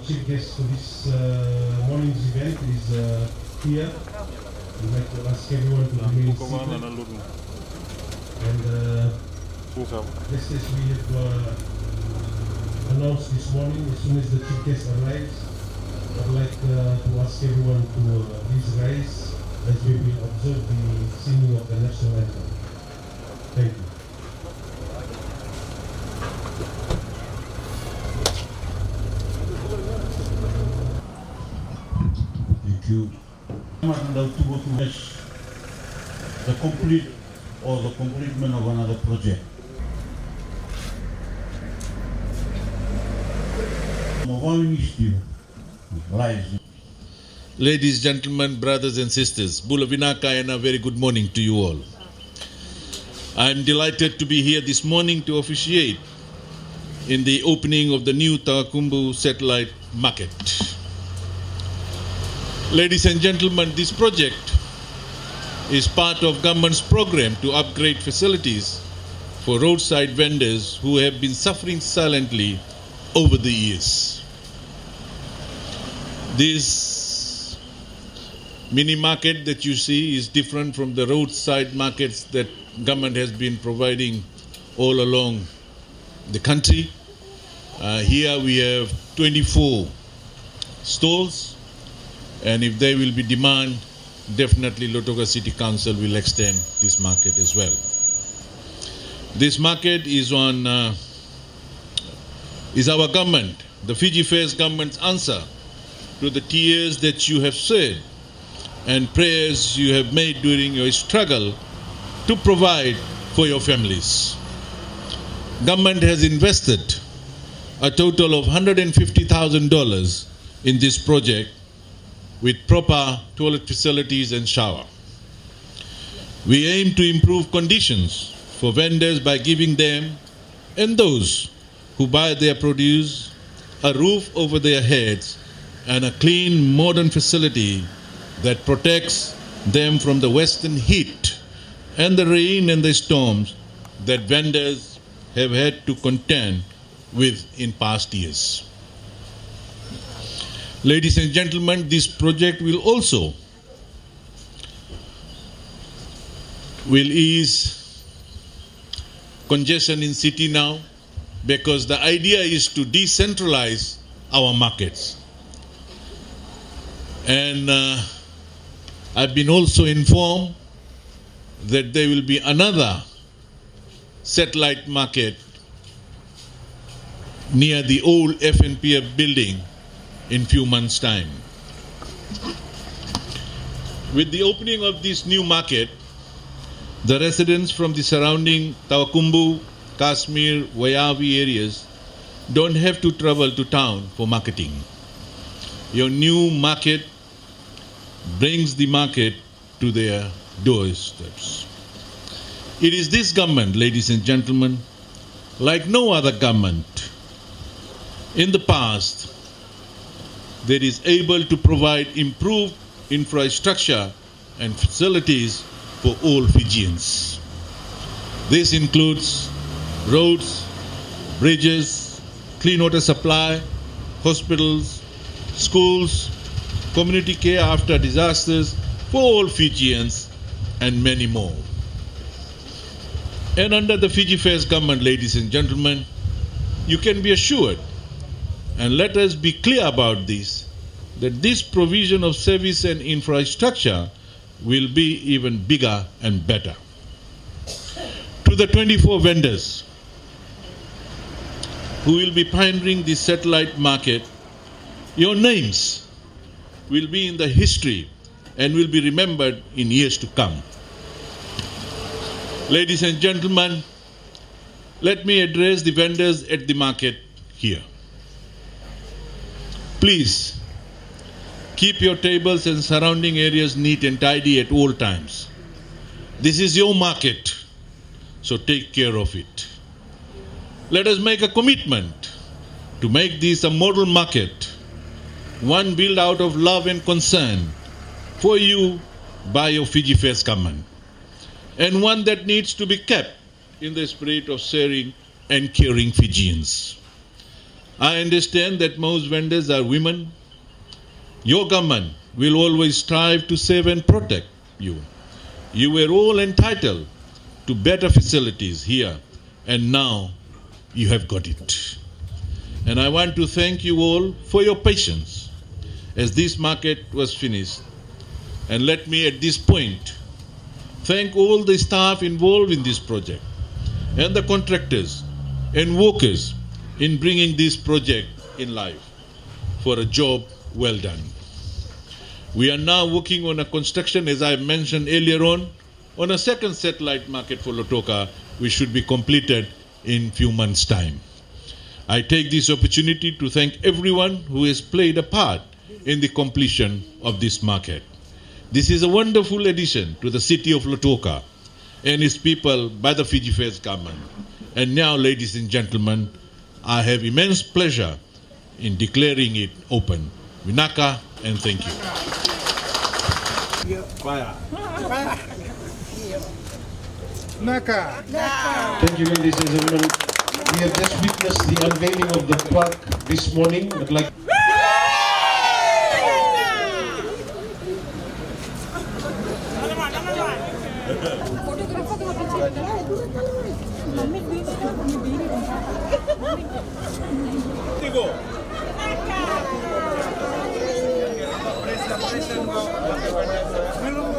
chief guest for this morning's event is here. We'd like to ask everyone to remain seated. And just as we have announced this morning, as soon as the chief guest arrives, I'd like to ask everyone to please rise as we will observe the singing of the national anthem. Thank you. Thank you. I'm about to go to the complete or the completion of another project. Ladies, gentlemen, brothers and sisters, Bula Vinaka and a very good morning to you all. I am delighted to be here this morning to officiate in the opening of the new Tawakumbu satellite market. Ladies and gentlemen, this project is part of government's program to upgrade facilities for roadside vendors who have been suffering silently over the years. This mini market that you see is different from the roadside markets that government has been providing all along the country. Here we have 24 stalls, and if there will be demand, definitely Lautoka City Council will extend this market as well. This market is our government, the Fiji Affairs government's answer to the tears that you have shed and prayers you have made during your struggle to provide for your families. Government has invested a total of $150,000 in this project with proper toilet facilities and shower. We aim to improve conditions for vendors by giving them and those who buy their produce a roof over their heads and a clean, modern facility that protects them from the western heat and the rain and the storms that vendors have had to contend with in past years. Ladies and gentlemen, this project will also ease congestion in city now, because the idea is to decentralize our markets. And I've been also informed that there will be another satellite market near the old FNPF building in few months' time. With the opening of this new market, the residents from the surrounding Tawakumbu, Kashmir, Wayavi areas don't have to travel to town for marketing. Your new market brings the market to their doorsteps. It is this government, ladies and gentlemen, like no other government in the past, that is able to provide improved infrastructure and facilities for all Fijians. This includes roads, bridges, clean water supply, hospitals, schools, community care after disasters for all Fijians, and many more. And under the Fiji Affairs government, ladies and gentlemen, you can be assured, and let us be clear about this, that this provision of service and infrastructure will be even bigger and better. To the 24 vendors who will be pioneering this satellite market, your names will be in the history and will be remembered in years to come. Ladies and gentlemen, let me address the vendors at the market here. Please keep your tables and surrounding areas neat and tidy at all times. This is your market, so take care of it. Let us make a commitment to make this a model market, one built out of love and concern for you by your Fiji Affairs government, and one that needs to be kept in the spirit of sharing and caring Fijians. I understand that most vendors are women. Your government will always strive to save and protect you. You were all entitled to better facilities here, and now you have got it. And I want to thank you all for your patience as this market was finished. And let me at this point thank all the staff involved in this project and the contractors and workers in bringing this project in life for a job well done. We are now working on a construction, as I mentioned earlier on a second satellite market for Lautoka, which should be completed in few months' time. I take this opportunity to thank everyone who has played a part in the completion of this market. This is a wonderful addition to the city of Lautoka and its people by the Fiji Affairs government. And now, ladies and gentlemen, I have immense pleasure in declaring it open. Vinaka, and thank you. Thank you, ladies and gentlemen. We have just witnessed the unveiling of the park this morning. I'd like Belum